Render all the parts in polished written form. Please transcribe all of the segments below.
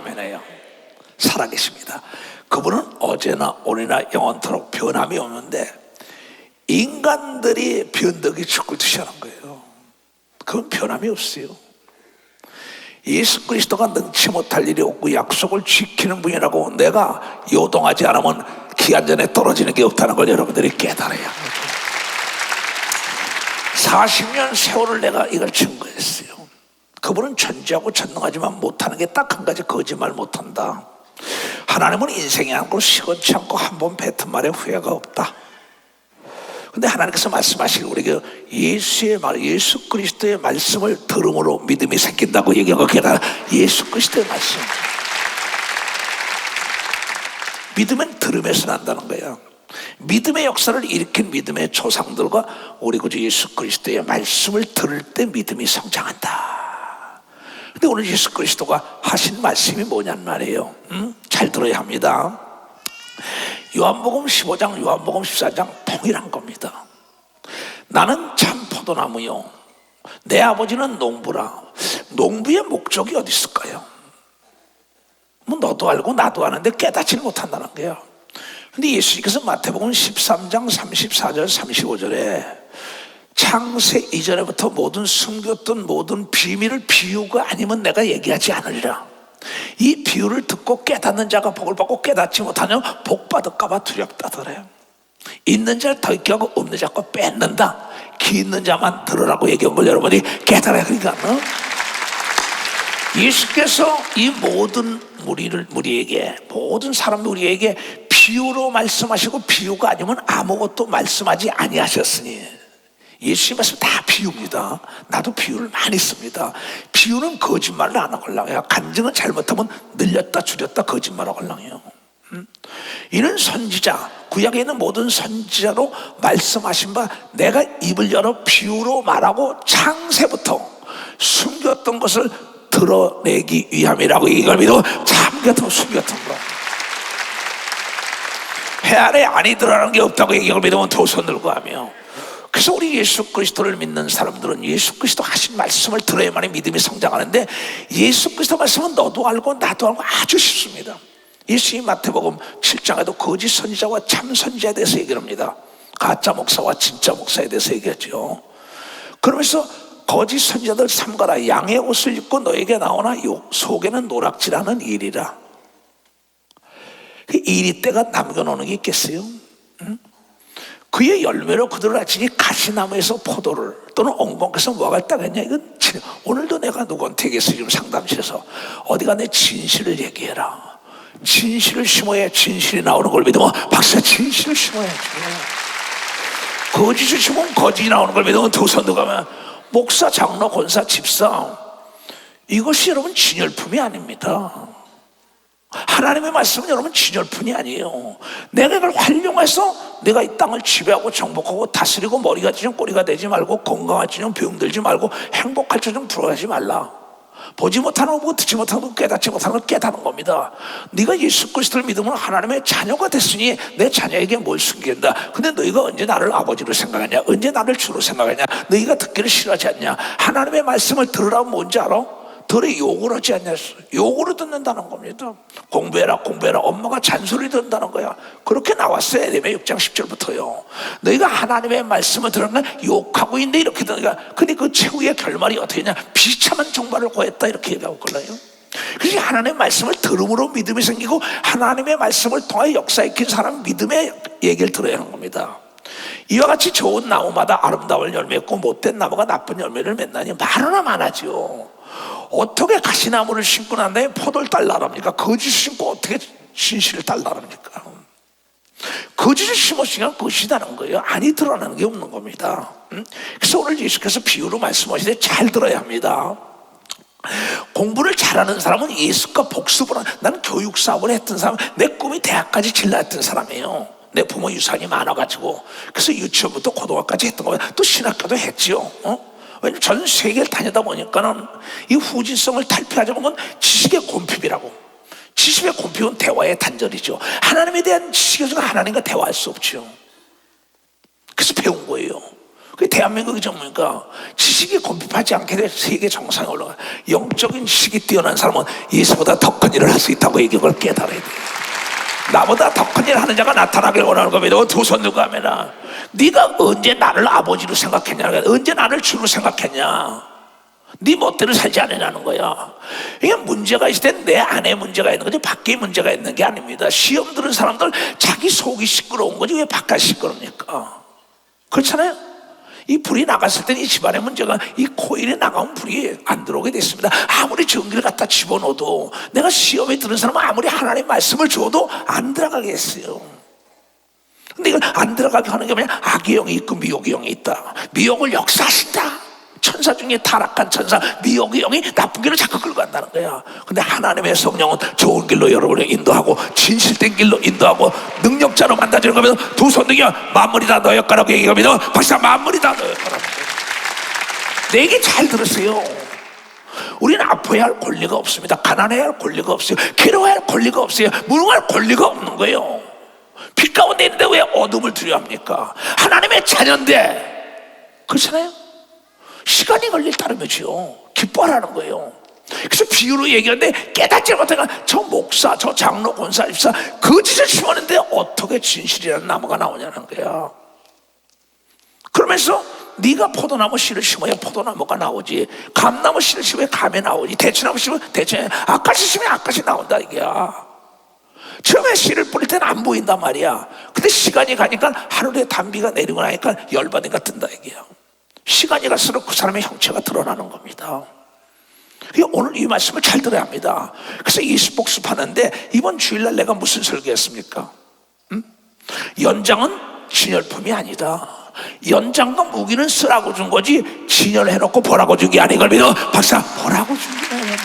아멘해요. 살아계십니다. 그분은 어제나 오늘이나 영원토록 변함이 없는데 인간들이 변덕이 죽을듯이 하는 거예요. 그건 변함이 없어요. 예수 그리스도가 능치 못할 일이 없고 약속을 지키는 분이라고 내가 요동하지 않으면 기한전에 떨어지는 게 없다는 걸 여러분들이 깨달아야 합니다. 40년 세월을 내가 이걸 증거했어요. 그분은 전지하고 전능하지만 못하는 게 딱 한 가지, 거짓말 못한다. 하나님은 인생이 않고 시건치 않고 한 번 뱉은 말에 후회가 없다. 근데 하나님께서 말씀하시고 우리에게 예수 그리스도의 말씀을 들음으로 믿음이 생긴다고 얘기한 거 게다가 예수 그리스도의 말씀. 믿음은 들음에서 난다는 거예요. 믿음의 역사를 일으킨 믿음의 조상들과 우리 구주 예수 그리스도의 말씀을 들을 때 믿음이 성장한다. 근데 오늘 예수 그리스도가 하신 말씀이 뭐냔 말이에요. 잘 들어야 합니다. 요한복음 15장, 요한복음 14장 동일한 겁니다. 나는 참 포도나무요, 내 아버지는 농부라. 농부의 목적이 어디 있을까요? 뭐 너도 알고 나도 아는데 깨닫지 못한다는 거예요. 근데 예수님께서 마태복음 13장 34절 35절에 창세 이전에부터 모든 숨겼던 모든 비밀을 비유가 아니면 내가 얘기하지 않으리라. 이 비유를 듣고 깨닫는 자가 복을 받고 깨닫지 못하면 복 받을까 봐 두렵다더래요. 있는 자를 더 있게 하고 없는 자가 뺏는다. 기 있는 자만 들으라고 얘기한 걸 여러분이 깨달아야. 그러니까 예수께서 이 모든 우리에게, 모든 사람 우리에게 비유로 말씀하시고 비유가 아니면 아무것도 말씀하지 아니하셨으니, 예수님 말씀 다 비유입니다. 나도 비유를 많이 씁니다. 비유는 거짓말을 안 하걸랑해요. 간증은 잘못하면 늘렸다 줄였다 거짓말 하걸랑해요. 이는 선지자, 구약에 있는 모든 선지자로 말씀하신 바 내가 입을 열어 비유로 말하고 창세부터 숨겼던 것을 드러내기 위함이라고. 이걸 믿어 잠겼던 숨겼던 거. 해 아래 안이 드러나는 게 없다고 얘기를 믿으면 두 손 들고 하며. 그래서 우리 예수 그리스도를 믿는 사람들은 예수 그리스도 하신 말씀을 들어야만이 믿음이 성장하는데, 예수 그리스도 말씀은 너도 알고 나도 알고 아주 쉽습니다. 예수님 마태복음 7장에도 거짓 선지자와 참 선지자에 대해서 얘기를 합니다. 가짜 목사와 진짜 목사에 대해서 얘기하죠. 그러면서 거짓 선지자들 삼가라. 양의 옷을 입고 너에게 나오나 속에는 노락질하는 일이라. 이리 때가 남겨놓는 게 있겠어요? 그의 열매로 그들을 알지니 가시나무에서 포도를 또는 엉겅에서 무화과를 따겠냐. 이건 오늘도 내가 누구한테 얘기했어. 지금 상담실에서 어디가 내 진실을 얘기해라. 진실을 심어야 진실이 나오는 걸 믿으면 박사 진실을 심어야지. 거짓을 심으면 거짓이 나오는 걸 믿으면 두 손 들어가면 목사, 장로, 권사, 집사, 이것이 여러분 진열품이 아닙니다. 하나님의 말씀은 여러분 진열품이 아니에요. 내가 이걸 활용해서 내가 이 땅을 지배하고 정복하고 다스리고 머리가 지좀 꼬리가 되지 말고 건강할 지좀 병들지 말고 행복할 지좀 불안하지 말라. 보지 못하는 거 보고 듣지 못하는 거 깨닫지 못하는 걸 깨닫는 겁니다. 네가 예수 그리스도를 믿으면 하나님의 자녀가 됐으니 내 자녀에게 뭘 숨긴다. 근데 너희가 언제 나를 아버지로 생각하냐, 언제 나를 주로 생각하냐, 너희가 듣기를 싫어하지 않냐. 하나님의 말씀을 들으라면 뭔지 알아? 들에 욕을 하지 않냐. 욕으로 듣는다는 겁니다. 공부해라 공부해라. 엄마가 잔소리 듣는다는 거야. 그렇게 나왔어요. 에레미야 6장 10절부터요 너희가 하나님의 말씀을 들으면 욕하고 있는데 이렇게 듣는 거야. 근데 그 최후의 결말이 어떻게 했냐, 비참한 종말을 고했다 이렇게 얘기하고 걸려요. 그래서 하나님의 말씀을 들음으로 믿음이 생기고 하나님의 말씀을 통해 역사 익힌 사람 믿음의 얘기를 들어야 하는 겁니다. 이와 같이 좋은 나무마다 아름다운 열매 맺고 못된 나무가 나쁜 열매를 맺나니 말하나 많아지요. 어떻게 가시나무를 심고 난 다음에 포도를 딸라랍니까? 거짓을 심고 어떻게 진실을 딸라랍니까? 거짓을 심었으니까 거짓이라는 거예요. 아니 드러나는 게 없는 겁니다. 그래서 오늘 예수께서 비유로 말씀하시되 잘 들어야 합니다. 공부를 잘하는 사람은 예수과 복습을 나는 교육 사업을 했던 사람, 내 꿈이 대학까지 진라했던 사람이에요. 내 부모 유산이 많아가지고 그래서 유치원부터 고등학교까지 했던 거예요. 또 신학교도 했지요. 왜냐면 전 세계를 다니다 보니까는 이 후진성을 탈피하자고 하면 지식의 곤핍이라고. 지식의 곤핍은 대화의 단절이죠. 하나님에 대한 지식에서는 하나님과 대화할 수 없죠. 그래서 배운 거예요. 그 대한민국이 전부니까 지식이 공급하지 않게 돼 세계 정상에 올라가. 영적인 지식이 뛰어난 사람은 예수보다 더 큰 일을 할 수 있다고 이걸 깨달아야 돼. 나보다 더 큰 일을 하는 자가 나타나길 원하는 겁니다. 두 손 들고 하면은 네가 언제 나를 아버지로 생각했냐, 언제 나를 주로 생각했냐, 네 멋대로 살지 않으냐는 거야. 이게 문제가 있을 땐 내 안에 문제가 있는 거지 밖에 문제가 있는 게 아닙니다. 시험 들은 사람들 자기 속이 시끄러운 거지 왜 바깥이 시끄럽니까? 그렇잖아요. 이 불이 나갔을 땐 이 집안의 문제가 이 코일에 나가면 불이 안 들어오게 됐습니다. 아무리 전기를 갖다 집어넣어도 내가 시험에 들은 사람은 아무리 하나님의 말씀을 줘도 안 들어가겠어요. 근데 이걸 안 들어가게 하는 게 뭐냐? 악의 영이 있고 미혹의 영이 있다. 미혹을 역사하신다. 천사 중에 타락한 천사 미혹의 영이 나쁜 길로 자꾸 끌고 간다는 거야. 근데 하나님의 성령은 좋은 길로 여러분을 인도하고 진실된 길로 인도하고 능력자로 만들어주는 겁니다. 두 손 들겨 만물이 다 너의 거라고 얘기합니다. 박사 만물이 다 너의 거라고. 내 얘기 잘 들으세요. 우리는 아파야 할 권리가 없습니다. 가난해야 할 권리가 없어요. 괴로워야 할 권리가 없어요. 무능할 권리가 없는 거예요. 빛 가운데 있는데 왜 어둠을 두려워합니까? 하나님의 자녀인데. 그렇잖아요. 시간이 걸릴 따름이지요. 기뻐하라는 거예요. 그래서 비유로 얘기하는데 깨닫지 못하니까 저 목사, 저 장로, 권사, 집사 거짓을 심었는데 어떻게 진실이라는 나무가 나오냐는 거야. 그러면서 네가 포도나무 씨를 심어야 포도나무가 나오지, 감나무 씨를 심어야 감이 나오지, 대추나무 씨면 대추에, 아까시 심으면 아까시 나온다 이게야. 처음에 씨를 뿌릴 때는 안 보인단 말이야. 근데 시간이 가니까 하늘에 단비가 내리고 나니까 열받으니까 뜬다 이게야. 시간이 갈수록 그 사람의 형체가 드러나는 겁니다. 오늘 이 말씀을 잘 들어야 합니다. 그래서 예수복습하는데 이번 주일날 내가 무슨 설교했습니까? 연장은 진열품이 아니다. 연장과 무기는 쓰라고 준 거지 진열해놓고 보라고 준 게 아닌 걸 믿어. 박사 보라고 준 게 아니야.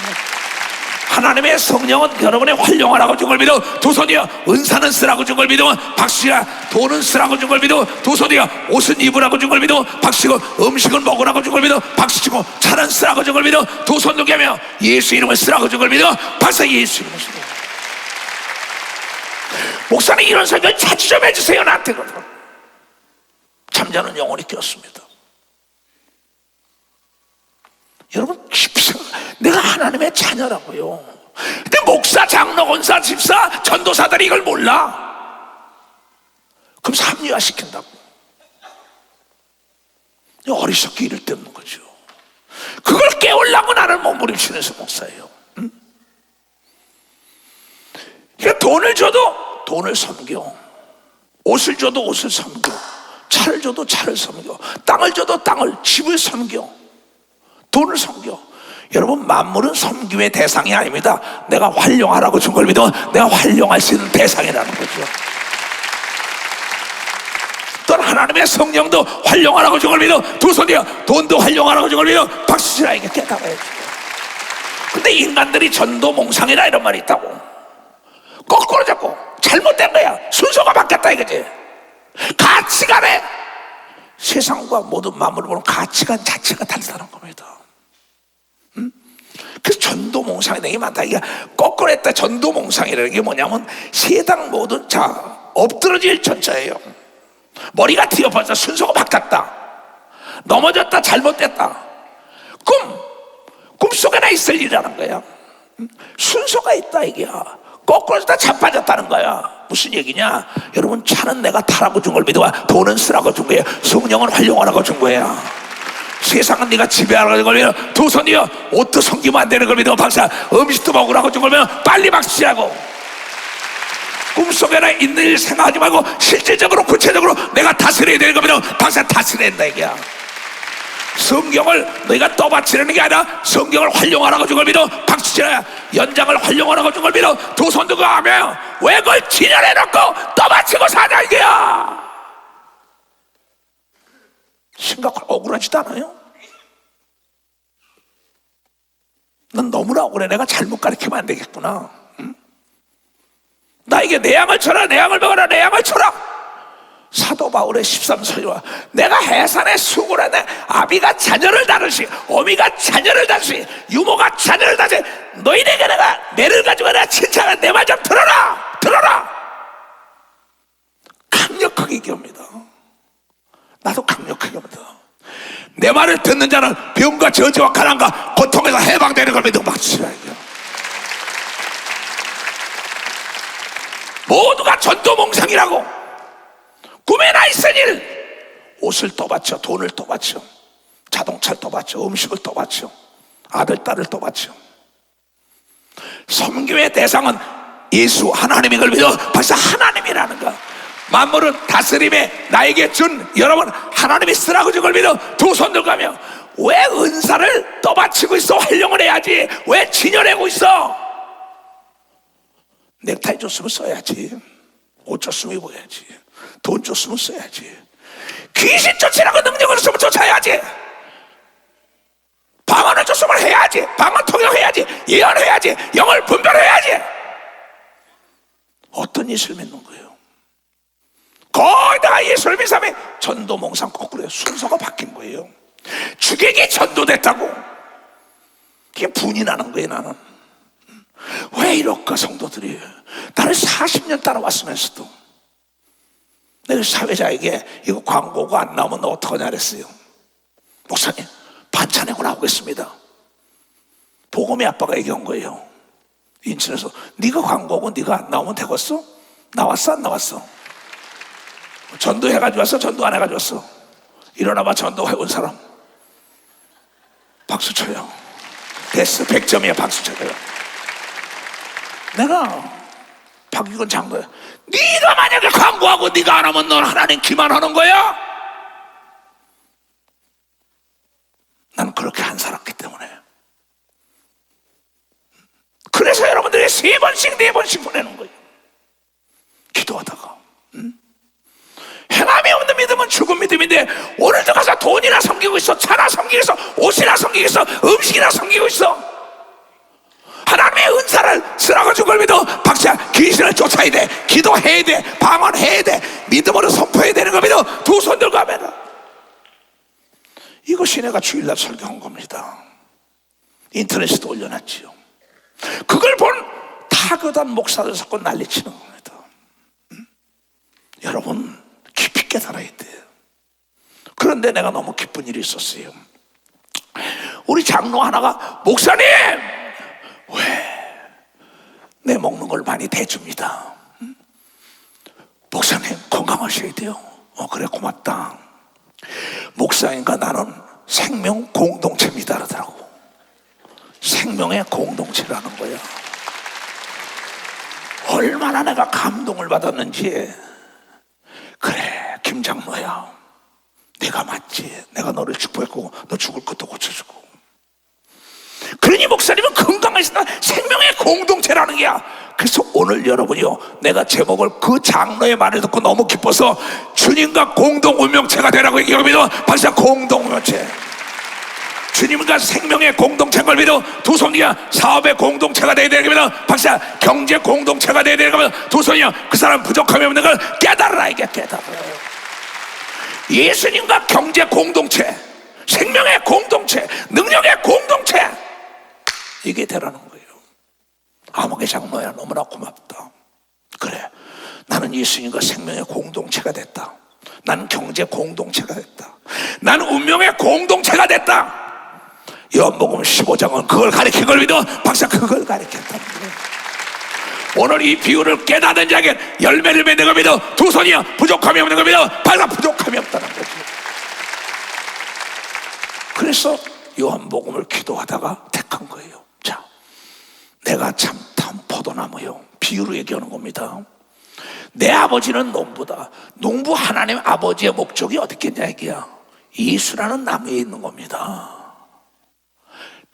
하나님의 성령은 여러분의 활용하라고 준 걸 믿어. 두 손이여 은사는 쓰라고 준 걸 믿어. 박수야 돈은 쓰라고 준 걸 믿어. 두 손이여 옷은 입으라고 준 걸 믿어. 박수고 음식은 먹으라고 준 걸 믿어. 박수치고 차는 쓰라고 준 걸 믿어. 두 손 들게 하며 예수 이름을 쓰라고 준 걸 믿어. 박수 예수 이름을 쓰라고. 목사님 이런 설교 자주 좀 해주세요 나한테. 잠자는 영혼이 꼈습니다. 여러분 깊이 생각, 내가 하나님의 자녀라고요. 근데 목사, 장로, 권사, 집사, 전도사들이 이걸 몰라. 그럼 합리화시킨다고. 어리석게 이를 데 없는 거죠. 그걸 깨우려고 나를 몸부림치면서 목사예요. 응? 그러니까 돈을 줘도 돈을 섬겨, 옷을 줘도 옷을 섬겨, 차를 줘도 차를 섬겨, 땅을 줘도 땅을, 집을 섬겨, 돈을 섬겨. 여러분 만물은 섬김의 대상이 아닙니다. 내가 활용하라고 준 걸 믿어. 내가 활용할 수 있는 대상이라는 거죠. 또 하나님의 성령도 활용하라고 준 걸 믿어. 두 손이요 돈도 활용하라고 준 걸 믿어. 박수치라 이게 깨달아야죠. 근데 인간들이 전도몽상이라 이런 말이 있다고. 거꾸로 잡고 잘못된 거야. 순서가 바뀌었다 이거지. 가치관에 세상과 모든 만물을 보는 가치관 자체가 다르다는 겁니다. 그래서 전도몽상이 되게 많다. 이게 거꾸로 했다. 전도몽상이라는 게 뭐냐면 세상 모든 자 엎드러질 전자예요. 머리가 뒤엎어져 순서가 바뀌었다. 넘어졌다. 잘못됐다. 꿈속에나 있을 일이라는 거야. 순서가 있다 이게야. 거꾸로 했다 자빠졌다는 거야. 무슨 얘기냐? 여러분 차는 내가 타라고 준 걸 믿어봐. 돈은 쓰라고 준 거야. 성령은 활용하라고 준 거야. 세상은 네가 지배하라고 걸면 두 손이여 옷도 섬기면 안 되는 걸 믿어. 박사 음식도 먹으라고 준 걸면 빨리 박수치라고. 꿈속에나 있는 일 생각하지 말고 실질적으로 구체적으로 내가 다스려야 되는 걸 믿어. 박사 다스려야 된다 이게야. 성경을 너희가 떠받치려는 게 아니라 성경을 활용하라고 준 걸 믿어. 박수치라. 연장을 활용하라고 준 걸 믿어. 두 손 들고 하며 왜 그걸 진열해놓고 떠받치고 사냐 이게야. 심각하고 억울하지도 않아요? 난 너무나 억울해. 내가 잘못 가르치면 안 되겠구나. 응? 나에게 내 양을 쳐라, 내 양을 먹어라, 내 양을 쳐라. 사도 바울의 13서리와 내가 해산의 수고라네. 아비가 자녀를 다루시, 어미가 자녀를 다루시, 유모가 자녀를 다루시. 너희에게 내가 매를 가지고 내가 칭찬한 내 말 좀 들어라. 들어라. 강력하게 얘기합니다. 나도 강력하게 합니다. 내 말을 듣는 자는 병과 저주와 가난과 고통에서 해방되는 걸 믿고 박수치라요. 모두가 전도몽상이라고. 꿈에 나 있으니 옷을 또 바쳐, 돈을 또 바쳐, 자동차를 또 바쳐, 음식을 또 바쳐, 아들 딸을 또 바쳐. 섬김의 대상은 예수 하나님인 걸 믿어 벌써 하나님이라는 거. 만물은 다스림에 나에게 준 여러분 하나님이 쓰라고 준 걸 믿어 두 손 들고가며 왜 은사를 떠받치고 있어? 활용을 해야지. 왜 진열하고 있어? 넥타이 줬으면 써야지. 옷 줬으면 입어야지. 돈 줬으면 써야지. 귀신 쫓으라고 능력을 줬으면 쫓아야지. 방언을 줬으면 해야지. 방언 통역해야지. 예언해야지. 영을 분별해야지. 어떤 예수를 믿는 거예요? 거의 다 예수를 믿으면 전도몽상 거꾸로 순서가 바뀐 거예요. 주객이 전도됐다고. 그게 분이 나는 거예요. 나는 왜 이럴까? 성도들이 나를 40년 따라왔으면서도 내가 사회자에게 이거 광고가 안 나오면 너 어떡하냐 그랬어요. 목사님 반찬 내고 나오겠습니다. 보검이 아빠가 얘기한 거예요. 인천에서 네가 광고고 네가 안 나오면 되겠어? 나왔어 안 나왔어? 전도해가지고 왔어? 전도 안 해가지고 왔어? 일어나봐. 전도해온 사람 박수 쳐요. 됐어. 100점이야. 박수 쳐요. 내가 박익원 장로야. 네가 만약에 광고하고 네가 안 하면 넌 하나님 기만하는 거야? 난 그렇게 안 살았기 때문에. 그래서 여러분들이 3번씩 4번씩 보내는 거예요. 기도하다가 행함이 없는 믿음은 죽은 믿음인데 오늘도 가서 돈이나 섬기고 있어. 차나 섬기고 있어. 옷이나 섬기고 있어. 음식이나 섬기고 있어. 하나님의 은사를 쓰라고 준 걸 믿어 박자 귀신을 쫓아야 돼. 기도해야 돼. 방언해야 돼. 믿음으로 선포해야 되는 걸 믿어 두 손 들고 하면. 이것이 내가 주일날 설교한 겁니다. 인터넷에도 올려놨지요. 그걸 본 타교단 목사들 자꾸 난리치는 겁니다. 여러분 깊이 깨달아야 돼요. 그런데 내가 너무 기쁜 일이 있었어요. 우리 장로 하나가 목사님 왜 내 먹는 걸 많이 대줍니다. 목사님 건강하셔야 돼요. 그래 고맙다. 목사님과 나는 생명 공동체입니다 그러더라고. 생명의 공동체라는 거야. 얼마나 내가 감동을 받았는지. 그래 김 장로야 내가 맞지. 내가 너를 축복했고 너 죽을 것도 고쳐주고. 그러니 목사님은 건강하시다. 생명의 공동체라는 게야. 그래서 오늘 여러분이요 내가 제목을 그 장로의 말을 듣고 너무 기뻐서 주님과 공동운명체가 되라고 얘기합니다. 박사 공동운명체. 주님과 생명의 공동체인 걸 믿어 두 손이야. 사업의 공동체가 돼야 되는 겁니다. 박사 경제 공동체가 돼야 되는 겁니다. 두 손이야. 그 사람 부족함이 없는 걸 깨달아라. 이게 깨달아요. 예수님과 경제 공동체, 생명의 공동체, 능력의 공동체, 이게 되라는 거예요. 아무개 장로야 너무나 고맙다. 그래 나는 예수님과 생명의 공동체가 됐다. 나는 경제 공동체가 됐다. 나는 운명의 공동체가 됐다. 요한복음 15장은 그걸 가리킨 걸 믿어 박사 그걸 가리켰다는 거예요. 오늘 이 비유를 깨닫는 자에게 열매를 맺는 걸 믿어 두 손이야. 부족함이 없는 걸 믿어 발가 부족함이 없다는 거지. 그래서 요한복음을 기도하다가 택한 거예요. 자, 내가 참 포도나무요. 비유로 얘기하는 겁니다. 내 아버지는 농부다. 농부 하나님 아버지의 목적이 어떻겠냐 얘기야. 예수라는 나무에 있는 겁니다.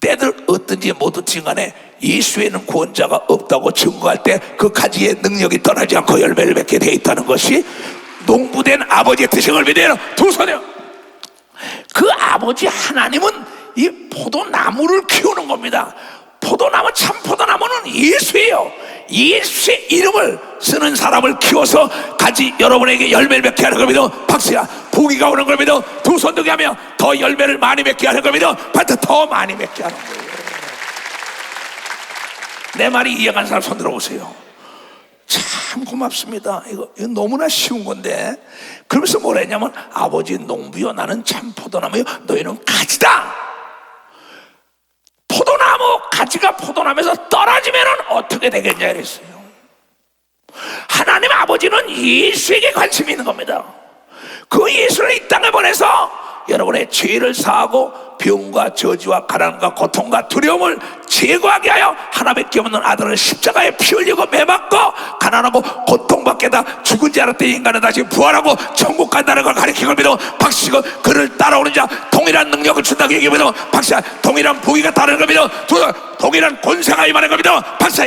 때들 어떤지 뭐든지 간에 예수에는 구원자가 없다고 증거할 때 그 가지의 능력이 떠나지 않고 열매를 맺게 되어 있다는 것이 농부된 아버지의 뜻을 믿어요. 두 손이요. 그 아버지 하나님은 이 포도나무를 키우는 겁니다. 포도나무 참 포도나무는 예수예요. 예수의 이름을 쓰는 사람을 키워서 가지 여러분에게 열매를 맺게 하는 겁니다. 박수야. 부귀가 오는 걸 믿어 두 손 들게 하며 더 열매를 많이 맺게 하는 걸 믿어 반드시 더 많이 맺게 하는 거예요. 내 말이 이해가는 사람 손 들어보세요. 참 고맙습니다. 이거 너무나 쉬운 건데. 그러면서 뭐라 했냐면, 아버지 농부여 나는 참 포도나무여 너희는 가지다. 포도나무 가지가 포도나무에서 떨어지면 어떻게 되겠냐 이랬어요. 하나님 아버지는 예수에게 관심이 있는 겁니다. 그 예수를 이 땅에 보내서 여러분의 죄를 사하고 병과 저주와 가난과 고통과 두려움을 제거하게 하여 하나밖에 없는 아들을 십자가에 피 흘리고 매맞고 가난하고 고통받게 다 죽은 지 알았더니 인간은 다시 부활하고 천국 간다는 걸 가르치고 믿어 박씨고 그를 따라오는 자 동일한 능력을 준다고 얘기하며 박씨야 동일한 부위가 다른 걸 믿어 동일한 권세가 임하는 걸 믿어 박씨야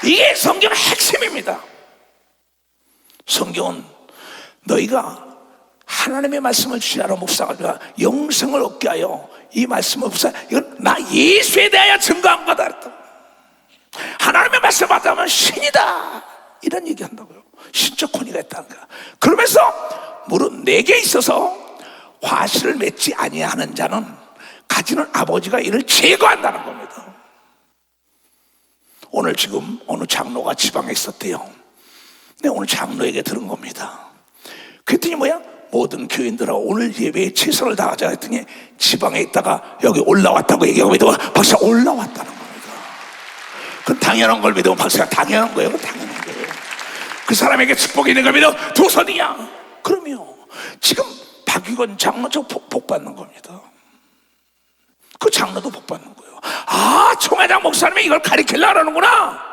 이게 성경의 핵심입니다. 성경은 너희가 하나님의 말씀을 주야로 묵상하며 영생을 얻게 하여 이 말씀을 묵상 이건 나 예수에 대하여 증거한 거다. 하나님의 말씀을 받으면 신이다 이런 얘기한다고요. 신적 권위가 있다는 거야. 그러면서 무릇 내게 있어서 화실을 맺지 아니하는 자는 가지는 아버지가 이를 제거한다는 겁니다. 오늘 지금 어느 장로가 지방에 있었대요. 근데 오늘 장로에게 들은 겁니다. 그랬더니 뭐야? 모든 교인들하고 오늘 예배에 최선을 다하자 했더니 지방에 있다가 여기 올라왔다고 얘기하고 믿으면 박사가 올라왔다는 겁니다. 그건 당연한 걸 믿으면 박사가 당연한 거예요. 그건 당연한 거예요. 그 사람에게 축복이 있는 걸 믿어 두 손이야. 그러면 지금 박유건 장로 저 복 받는 겁니다. 그 장로도 복 받는 거예요. 아, 총회장 목사님이 이걸 가르치려고 하는구나.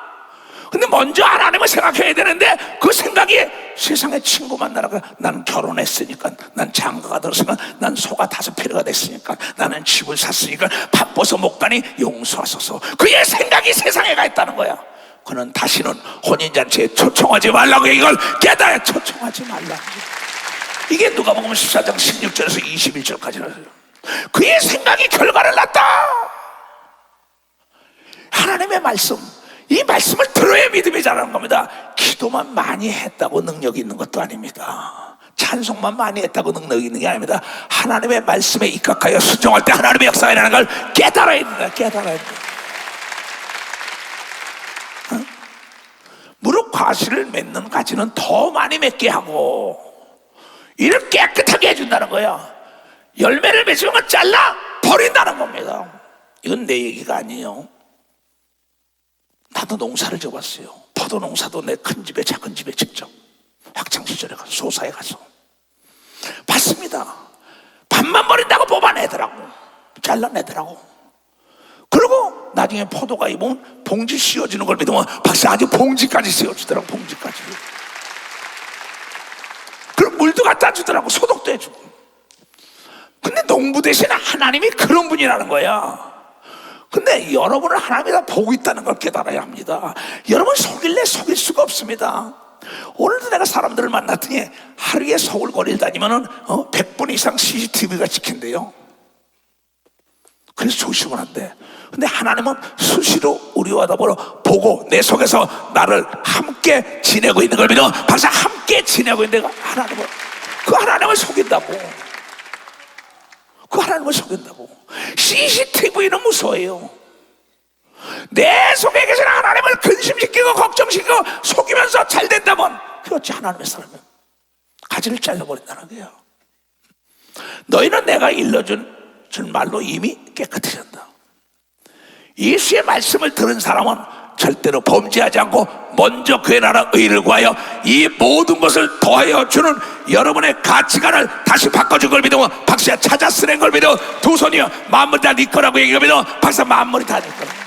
근데 먼저 하나님을 생각해야 되는데 그 생각이 세상에 친구 만나라고 난 결혼했으니까 난 장가가 들었으니까 난 소가 5필요가 됐으니까 나는 집을 샀으니까 바빠서 못 가니 용서하소서. 그의 생각이 세상에 가 있다는 거야. 그는 다시는 혼인잔치에 초청하지 말라고 이걸 깨달아 초청하지 말라고. 이게 누가복음 14장 16절에서 21절까지는 그의 생각이 결과를 낳았다. 하나님의 말씀 이 말씀을 들어야 믿음이 자라는 겁니다. 기도만 많이 했다고 능력이 있는 것도 아닙니다. 찬송만 많이 했다고 능력이 있는 게 아닙니다. 하나님의 말씀에 입각하여 순종할 때 하나님의 역사가 일어나는 걸 깨달아야 됩니다. 깨달아야 됩니다. 무릇 과실을 맺는 가지는 더 많이 맺게 하고 이를 깨끗하게 해준다는 거야. 열매를 맺으면 잘라 버린다는 겁니다. 이건 내 얘기가 아니에요. 나도 농사를 져봤어요. 포도 농사도 내 큰 집에 작은 집에 직접 학창시절에 가서 소사에 가서 봤습니다. 반만 버린다고 뽑아내더라고. 잘라내더라고. 그리고 나중에 포도가 입으면 봉지 씌워주는 걸 믿으면 박사 아주 봉지까지 씌워주더라고. 봉지까지. 그리고 물도 갖다 주더라고. 소독도 해주고. 근데 농부 대신 하나님이 그런 분이라는 거야. 근데 여러분을 하나님이 다 보고 있다는 걸 깨달아야 합니다. 여러분 속일래 속일 수가 없습니다. 오늘도 내가 사람들을 만났더니 하루에 서울 거리를 다니면은 100분 이상 CCTV가 찍힌대요. 그래서 조심을 한대. 근데 하나님은 수시로 우리와 더불어 보고 내 속에서 나를 함께 지내고 있는 걸 믿어. 박사 함께 지내고 있는 내가 하나님을 그 하나님을 속인다고. 그 하나님을 속인다고. CCTV는 무서워요. 내 속에 계신 하나님을 근심시키고 걱정시키고 속이면서 잘 된다면 그렇지 하나님의 사람은 가지를 잘라버린다는 거예요. 너희는 내가 일러준 말로 이미 깨끗해진다. 예수의 말씀을 들은 사람은 절대로 범죄하지 않고 먼저 그의 나라 의를 구하여 이 모든 것을 더하여 주는 여러분의 가치관을 다시 바꿔준 걸 믿어. 박사야 찾아 쓰는 걸 믿어. 두 손이요 만물이 다 네 거라고 얘기해 믿어. 박사 만물이 다 네 거라고.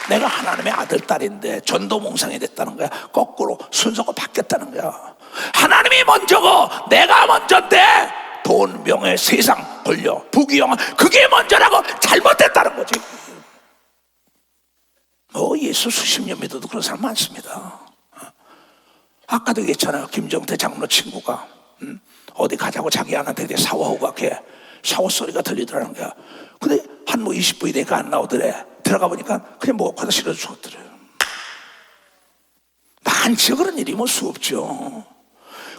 내가 하나님의 아들 딸인데 전도 몽상이 됐다는 거야. 거꾸로 순서가 바뀌었다는 거야. 하나님이 먼저고 내가 먼저인데 돈, 명예, 세상, 권력, 부귀영화 그게 먼저라고 잘못됐다는 거지. 예수 수십 년 믿어도 그런 사람 많습니다. 아까도 얘기했잖아요. 김정태 장로 친구가 어디 가자고 자기 아내한테 샤워하고 가게 샤워 소리가 들리더라는 거야. 근데 한 20분이 되니까 안 나오더래. 들어가 보니까 그냥 목욕하다 실어서 죽었더래. 많지 그런 일이 수 없죠.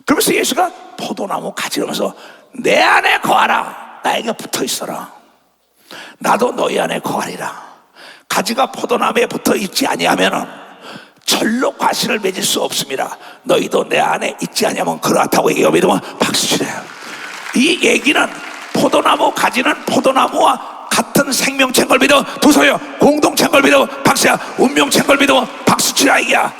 그러면서 예수가 포도나무 가지면서 내 안에 거하라. 나에게 붙어 있어라. 나도 너희 안에 거하리라. 가지가 포도나무에 붙어 있지 아니하면은 절로 과실을 맺을 수 없습니다. 너희도 내 안에 있지 아니하면 그렇다고 얘기하고 믿으면 박수 치래요. 이 얘기는 포도나무 가지는 포도나무와 같은 생명체인 걸 믿어 두 손이요. 공동체인 걸 믿어 박수야. 운명체인 걸 믿어 박수 치라 이게야.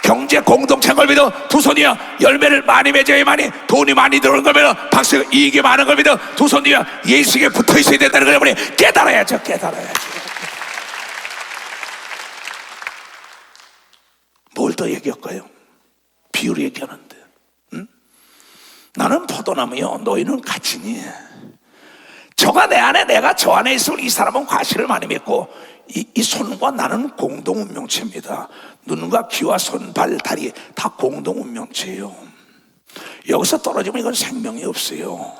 경제 공동체인 걸 믿어 두 손이요. 열매를 많이 맺어야만이 돈이 많이 들어오는 걸 믿어 박수. 이익이 많은 걸 믿어 두 손이요. 예수에게 붙어 있어야 된다는 걸 여러분이 깨달아야죠. 깨달아야죠. 뭘 더 얘기할까요? 비유를 얘기하는데 나는 포도나무요 너희는 가지니 저가 내 안에 내가 저 안에 있으면 이 사람은 과실을 많이 맺고 이 손과 나는 공동 운명체입니다. 눈과 귀와 손, 발, 다리 다 공동 운명체예요. 여기서 떨어지면 이건 생명이 없어요.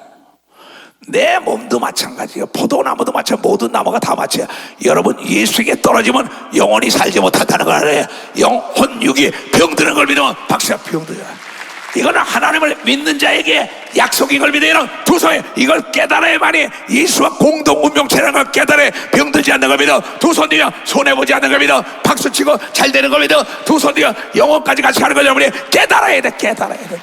내 몸도 마찬가지예요. 포도나무도 마찬가지예요. 모든 나무가 다 마찬가지예요. 여러분 예수에게 떨어지면 영원히 살지 못한다는 걸 알아요. 영혼 육이 병드는 걸 믿으면 박수야. 병들어요. 이거는 하나님을 믿는 자에게 약속인 걸 믿어요. 두 손에 이걸 깨달아야만이 예수와 공동 운명체라는 걸 깨달아 병들지 않는 걸 믿어 두 손이요. 손해보지 않는 걸 믿어 박수 치고 잘 되는 걸 믿어 두 손이요. 영혼까지 같이 가는 걸 여러분이 깨달아야 돼. 깨달아야 돼.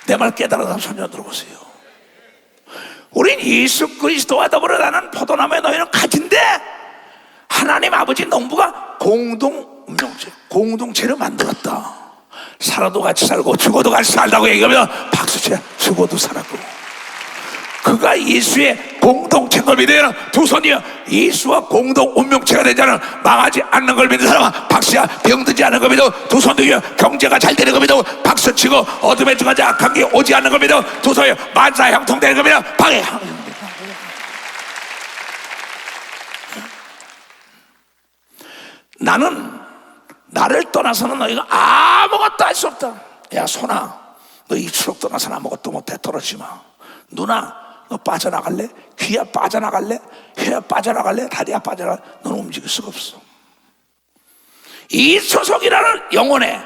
내 말 깨달은 사람 손 들어보세요. 우린 예수 그리스도와 더불어 나는 포도나무에 너희는 가진데 하나님 아버지 농부가 공동 운명체 공동체를 만들었다. 살아도 같이 살고 죽어도 같이 살다고 얘기하면 박수쳐. 죽어도 살았고 그가 예수의 공동체인 걸 믿어요. 두 손이요. 예수와 공동 운명체가 된 자는 망하지 않는 걸 믿는 사람은 박수야. 병들지 않는 걸 믿어 두 손이요. 경제가 잘 되는 걸 믿어 박수치고 어둠에 들어가지 악한 게 오지 않는 걸 믿어 두 손이요. 만사 형통되는 걸 믿어 방해. 나는 나를 떠나서는 너희가 아무것도 할 수 없다. 야 손아 너 이추록 떠나서는 아무것도 못해. 떨어지지 마. 누나 너 빠져나갈래? 귀야 빠져나갈래? 혀야 빠져나갈래? 다리야 빠져나갈래? 너는 움직일 수가 없어. 이 소속이라는 영혼에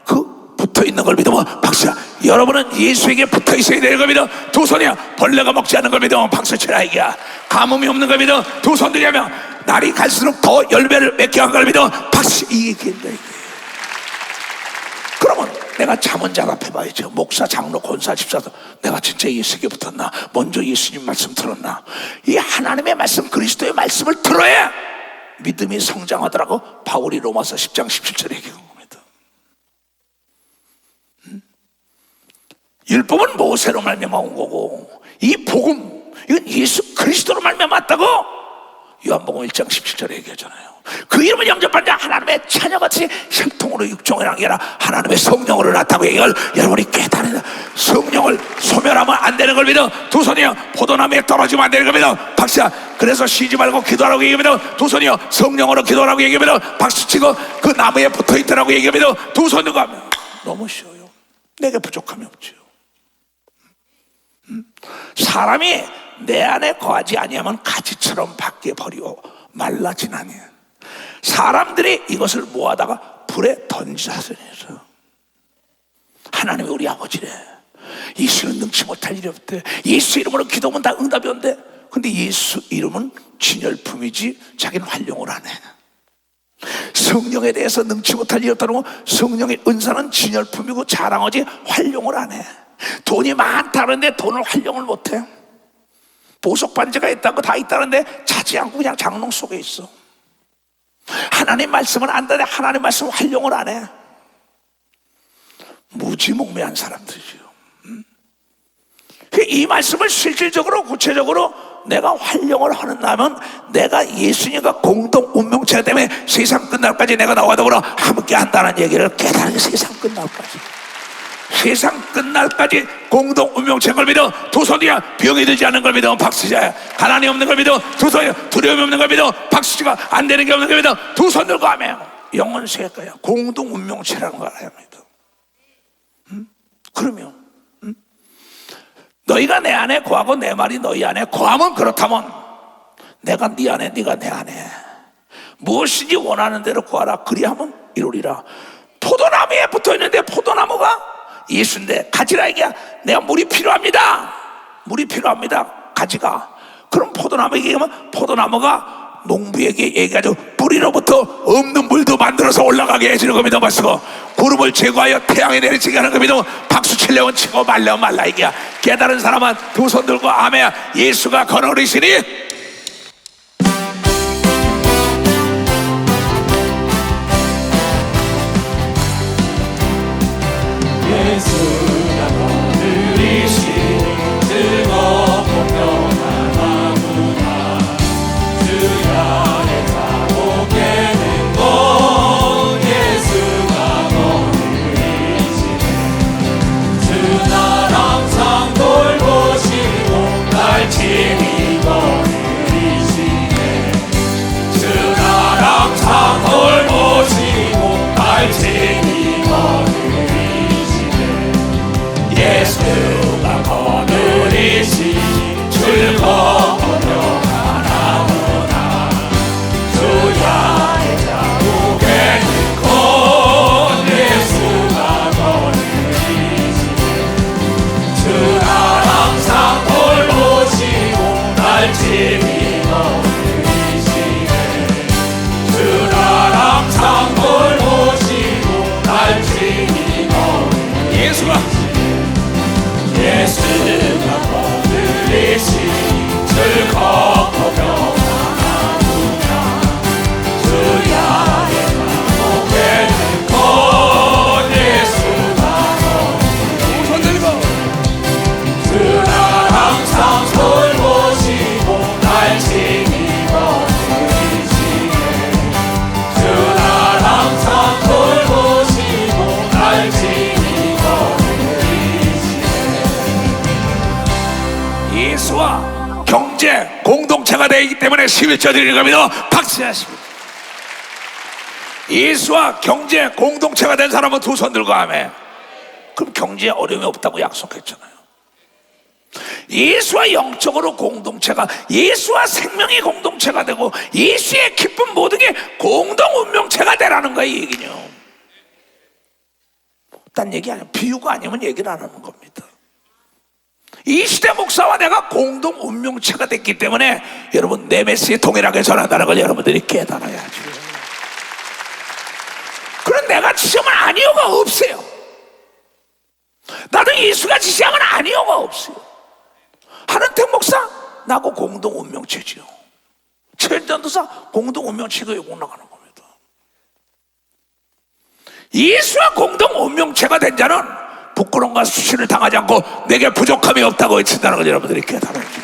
그 붙어있는 걸 믿으면 박수야. 여러분은 예수에게 붙어있어야 되는 걸 믿어 두 손이야. 벌레가 먹지 않는 걸 믿으면 박수 치라 이게야. 가뭄이 없는 걸 믿어 두 손 들이하면 날이 갈수록 더 열매를 맺게 한 걸 믿으면 박수. 이 얘기인다 이게. 그러면 내가 잠언 작업해봐야죠. 목사, 장로, 권사, 집사도 내가 진짜 예수에게 붙었나? 먼저 예수님 말씀 들었나? 이 하나님의 말씀 그리스도의 말씀을 들어야 믿음이 성장하더라고 바울이 로마서 10장 17절에 얘기한 겁니다. 율법은 모세로 말미암아 온 거고 이 복음 이건 예수 그리스도로 말미암아 왔다고 요한복음 1장 17절에 얘기하잖아요. 그 이름을 영접한 자 하나님의 자녀같이 혈통으로 육종이란 게 아니라 하나님의 성령으로 낳았다고 이걸 여러분이 깨달아야 성령을 소멸하면 안 되는 걸 믿어 두 손이요. 포도나무에 떨어지면 안 되는 걸 믿어 박수야. 그래서 쉬지 말고 기도하라고 얘기합니다. 두 손이요. 성령으로 기도하라고 얘기합니다. 박수치고 그 나무에 붙어있더라고 얘기합니다. 두 손으로 가면 너무 쉬워요. 내게 부족함이 없죠. 사람이 내 안에 거하지 아니하면 가지처럼 밖에 버리고 말라지나니 사람들이 이것을 모아다가 불에 던지사서니라. 하나님이 우리 아버지래. 예수는 능치 못할 일이 없대. 예수 이름으로 기도하면 다 응답이 온대. 근데 예수 이름은 진열품이지 자기는 활용을 안 해. 성령에 대해서 능치 못할 일이 없다는 거. 성령의 은사는 진열품이고 자랑하지 활용을 안 해. 돈이 많다는데 돈을 활용을 못 해. 보석 반지가 있다는 거 다 있다는데 차지 않고 그냥 장롱 속에 있어. 하나님 말씀은 안다는데 하나님 말씀 활용을 안 해. 무지몽매한 사람들이죠. 이 말씀을 실질적으로 구체적으로 내가 활용을 하는다면 내가 예수님과 공동 운명체가 때문에 세상 끝날까지 내가 나와 더불어 함께 한다는 얘기를 깨달은 세상 끝날까지. 세상 끝날까지 공동 운명체인 걸 믿어 두 손이야. 병이 들지 않는 걸 믿어 박수자야. 가난이 없는 걸 믿어 두 손이야. 두려움이 없는 걸 믿어 박수가 안 되는 게 없는 걸 믿어 두 손 들고 하면 영원 셀 거야. 공동 운명체라는 걸 알아야 합니다. 그러면 너희가 내 안에 거하고 내 말이 너희 안에 거하면 그렇다면 내가 네 안에 네가 내 안에 무엇이든지 원하는 대로 구하라. 그리하면 이루리라. 포도나무에 붙어있는데 포도나무가 예수인데 가지라 이게 내가 물이 필요합니다. 물이 필요합니다. 가지가 그럼 포도나무에게 얘기하면 포도나무가 농부에게 얘기하죠. 뿌리로부터 없는 물도 만들어서 올라가게 해주는 겁니다. 말씀. 구름을 제거하여 태양에 내리치게 하는 겁니다. 박수 치려면 치고 말려면 말라. 이게 깨달은 사람은 두 손 들고 아멘. 예수가 거느리시니 예수가 거느리시니 즐겁고 평안하구나. 주 안에 자복되는 것 예수가 거느리시네. 주 날 항상 돌보시고 날 친히 거느리시네. 주 날 항상 돌보시고 날 친히 거느리시네. 예수가 거느리시 즐겁고 평안하구나. 주야의 자복에는 곧 예수가 거느리시네. 주 날 항상 돌보시고 날 친히 거느리시네. 주 날 항상 돌보시고 날 친히 거느리시네. 예수가 거느리시니 즐겁고 평안하구나. 주야의 자복에는 곧 예수가 거느리시네. 주 날 항상 돌보시고 날 친히 거느리시네. 주 날 항상 돌보시고 날 친히 거느리시네. 예수와 경제 공동체가 되기 때문에 11조 드리는 겁니다. 박수 하십니다. 예수와 경제 공동체가 된 사람은 두 손 들고 아멘. 그럼 경제에 어려움이 없다고 약속했잖아요. 예수와 영적으로 공동체가, 예수와 생명이 공동체가 되고 예수의 기쁜 모든 게 공동 운명체가 되라는 거예요. 이 얘기는요. 딴 얘기 아니에요. 비유가 아니면 얘기를 안 하는 겁니다. 이 시대 목사와 내가 공동 운명체가 됐기 때문에 여러분 내 메시지에 동일하게 전한다는 걸 여러분들이 깨달아야죠. 그런 내가 지시하면 아니요가 없어요. 나도 예수가 지시하면 아니요가 없어요. 하는택 목사 나하고 공동 운명체지요. 최전도사 공동 운명체가 요구 나가는 겁니다. 예수와 공동 운명체가 된 자는 부끄러움과 수치를 당하지 않고 내게 부족함이 없다고 외친다는 걸 여러분들이 깨달아야죠.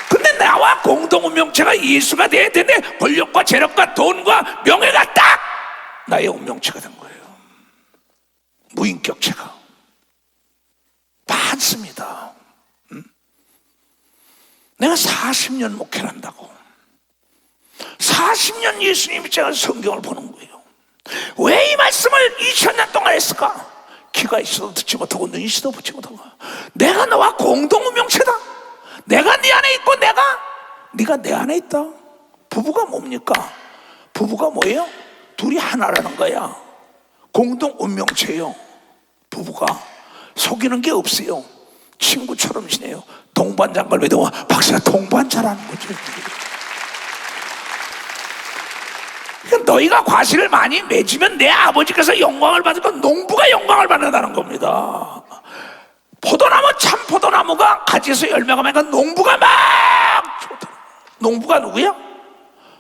근데 나와 공동 운명체가 예수가 돼야 되는데 권력과 재력과 돈과 명예가 딱 나의 운명체가 된 거예요. 무인격체가 많습니다. 내가 40년 목회를 한다고 40년 예수님이 제가 성경을 보는 거예요. 왜 이 말씀을 2000년 동안 했을까? 귀가 있어도 듣지 못하고 눈이 있어도 보지 못하고 내가 너와 공동 운명체다. 내가 네 안에 있고 네가 내 안에 있다. 부부가 뭡니까? 부부가 뭐예요? 둘이 하나라는 거야. 공동 운명체예요. 부부가 속이는 게 없어요. 친구처럼 지내요. 동반자인 믿으면 박사가 동반자라는 거죠. 그러니까 너희가 과실을 많이 맺으면 내 아버지께서 영광을 받고 농부가 영광을 받는다는 겁니다. 포도나무, 참 포도나무가 가지에서 열매가 많으니까 농부가 막 좋다. 농부가 누구야?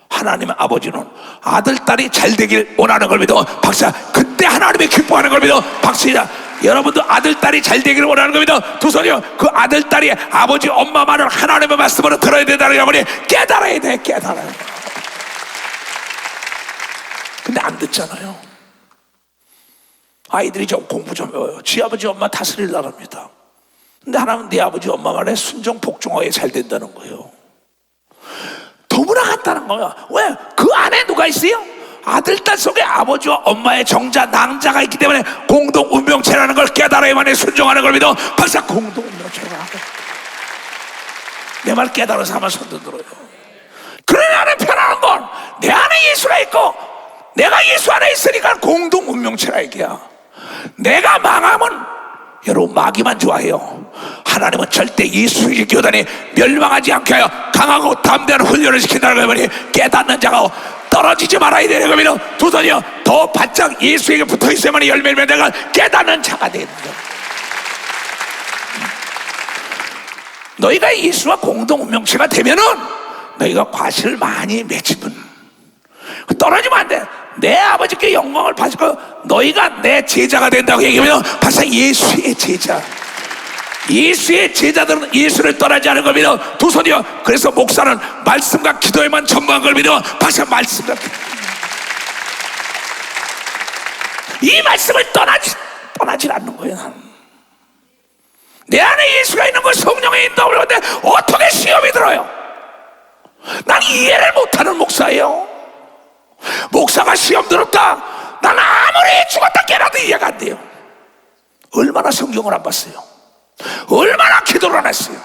하나님의 아버지는 아들, 딸이 잘 되길 원하는 걸 믿어. 박사, 그때 하나님이 기뻐하는 걸 믿어. 박수야. 여러분도 아들, 딸이 잘 되기를 원하는 겁니다. 두 손이요. 그 아들, 딸이 아버지, 엄마 말을 하나님의 말씀으로 들어야 된다는 여러분이 깨달아야 돼. 깨달아야 돼. 근데 안 듣잖아요. 아이들이 좀 공부 좀 해요. 지 아버지 엄마 다스리려고 합니다. 근데 하나님은 네 아버지 엄마 말에 순종 복종하게 잘 된다는 거예요. 너무나 같다는 거야. 왜? 그 안에 누가 있어요? 아들, 딸 속에 아버지와 엄마의 정자, 낭자가 있기 때문에 공동 운명체라는 걸 깨달아야만 해. 순종하는 걸 믿어. 박사, 공동 운명체가 내 말 깨달아서 한번 손 들어요. 그런 안에 편안한 건 내 안에 예수가 있고 내가 예수 안에 있으니까 공동 운명체라 얘기야. 내가 망하면 여러분 마귀만 좋아해요. 하나님은 절대 예수의 교단이 멸망하지 않게 하여 강하고 담대한 훈련을 시킨다는 것을 깨닫는 자가 떨어지지 말아야 되는 겁니다. 두 손이요 더 바짝 예수에게 붙어 있어야만 열매를 맺는 깨닫는 자가 되는 거예요. 너희가 예수와 공동 운명체가 되면은 너희가 과실을 많이 맺으면 떨어지면 안 돼. 내 아버지께 영광을 받고 너희가 내 제자가 된다고 얘기하면 벌써 예수의 제자. 예수의 제자들은 예수를 떠나지 않은 걸 믿어. 두 손이요. 그래서 목사는 말씀과 기도에만 전무한 걸 믿어. 벌써 말씀과 기도. 이 말씀을 떠나지 않는 거예요. 나는. 내 안에 예수가 있는 걸 성령의 인도함을 받는데 어떻게 시험이 들어요? 난 이해를 못하는 목사예요. 목사가 시험 들었다. 난 아무리 죽었다 깨라도 이해가 안 돼요. 얼마나 성경을 안 봤어요? 얼마나 기도를 안 했어요?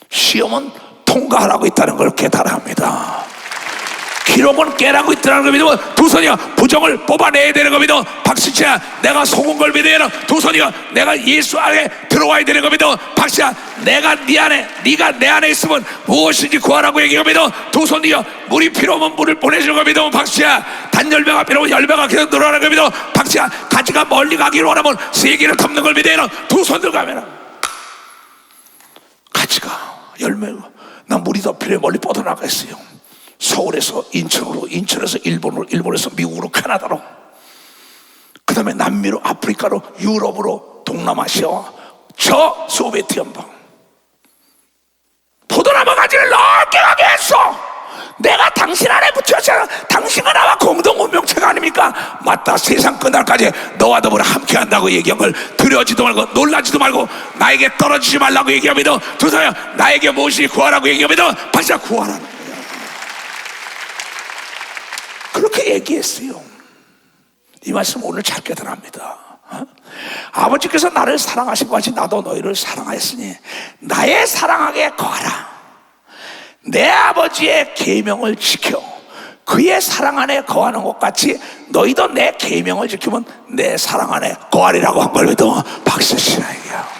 시험은 통과하라고 있다는 걸 깨달아야 합니다. 기록은 깨라고 있다는 걸 믿으면 두 손이야 부정을 뽑아내야 되는 걸 믿어. 박수치야 내가 속은 걸 믿어야 돼. 두 손이야 내가 예수 안에 들어와야 되는 걸 믿어. 박수야 내가 네 안에 네가 내 안에 있으면 무엇인지 구하라고 얘기해 믿어. 두 손이야 물이 필요하면 물을 보내주는 걸 믿어. 박수야 단열매가 필요하면 열매가 계속 늘어나는 걸 믿어. 박수야 가지가 멀리 가기를 원하면 세계를 덮는 걸 믿어야 돼. 두 손 들어가면 가지가 열매가 나 물이 더 필요해 멀리 뻗어나가겠어요. 서울에서 인천으로, 인천에서 일본으로, 일본에서 미국으로, 카나다로, 그 다음에 남미로, 아프리카로, 유럽으로, 동남아시아와 저 소비에트 연방 포도나무 가지를 넓게 가게 했어. 내가 당신 안에 붙였잖아. 당신과 나와 공동 운명체가 아닙니까? 맞다. 세상 끝날까지 너와 더불어 함께 한다고 얘기한 걸 두려워지도 말고 놀라지도 말고 나에게 떨어지지 말라고 얘기하면서 두서야 나에게 무엇이 구하라고 얘기하면서 발사 구하라는 거야. 그렇게 얘기했어요. 이 말씀 오늘 잘 깨달합니다. 아버지께서 나를 사랑하신 것 같이 나도 너희를 사랑하였으니 나의 사랑하게 거하라. 내 아버지의 계명을 지켜 그의 사랑 안에 거하는 것 같이 너희도 내 계명을 지키면 내 사랑 안에 거하리라고 한 걸 믿어. 박수시라이야.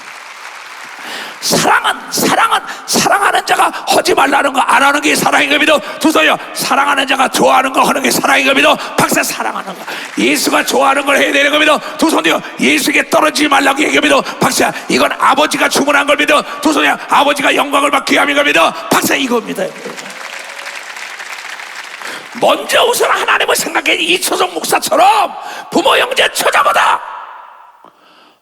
사랑하는 자가 하지 말라는 거 안 하는 게 사랑인 거 믿어. 두서요 사랑하는 자가 좋아하는 거 하는 게 사랑인 거 믿어. 박사 사랑하는 거 예수가 좋아하는 걸 해야 되는 거 믿어. 두손이요 예수에게 떨어지지 말라고 얘기해 믿어. 박사 이건 아버지가 주문한 걸 믿어. 두손이요 아버지가 영광을 받기 위함인 걸 믿어. 박사 이겁니다. 먼저 우선 하나님을 생각해. 이초성 목사처럼 부모 형제 처자보다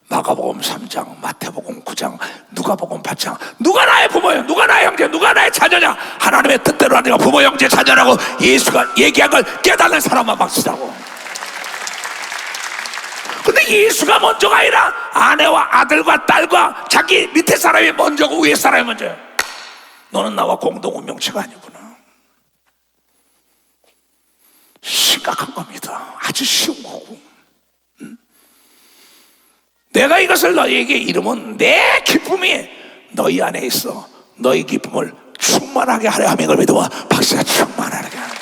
마가복음 3장, 마태복음 9장, 누가복음 8장 누가 나의 부모예요? 누가 나의 형제? 누가 나의 자녀냐? 하나님의 뜻대로 하니까 부모 형제 자녀라고 예수가 얘기한 걸 깨닫는 사람만 박수라고. 근데 예수가 먼저가 아니라 아내와 아들과 딸과 자기 밑에 사람이 먼저고 위에 사람이 먼저야. 너는 나와 공동 운명체가 아니구나. 심각한 겁니다. 아주 쉬운 거고. 내가 이것을 너희에게 이루면 내 기쁨이 너희 안에 있어. 너희 기쁨을 충만하게 하려 함인 걸 믿어. 박수가 충만하게 하라.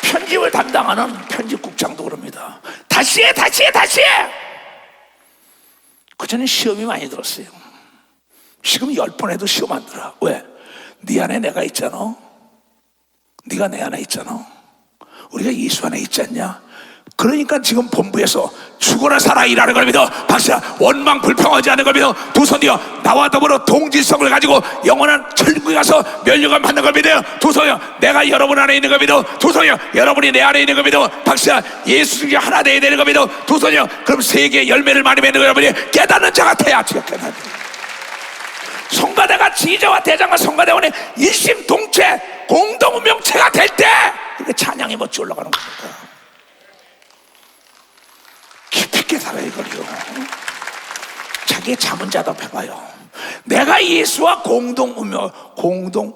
편집을 담당하는 편집국장도 그럽니다. 다시 해. 그전에 시험이 많이 들었어요. 지금 10번 해도 시험 안 들어. 왜? 네 안에 내가 있잖아. 네가 내 안에 있잖아. 우리가 예수 안에 있지 않냐? 그러니까 지금 본부에서 죽어라 살아 일하는 걸 믿어. 박사 원망 불평하지 않는 걸 믿어. 두 손이여 나와 더불어 동질성을 가지고 영원한 천국에 가서 면류관 받는 걸 믿어요. 두 손이여 내가 여러분 안에 있는 걸 믿어. 두 손이여 여러분이 내 안에 있는 걸 믿어. 박사 예수 중에 하나 되어야 되는 걸 믿어. 두 손이여 그럼 세계의 열매를 많이 맺는 걸 여러분이 깨닫는 자 같아야 깨닫는. 성가대가 지휘자와 대장과 성가대원의 일심동체 공동운명체가 될 때 이게 찬양이 멋지 올라가는 겁니다. 깊이 있게 살아야 이거요. 자기의 자문자답 해봐요. 내가 예수와 공동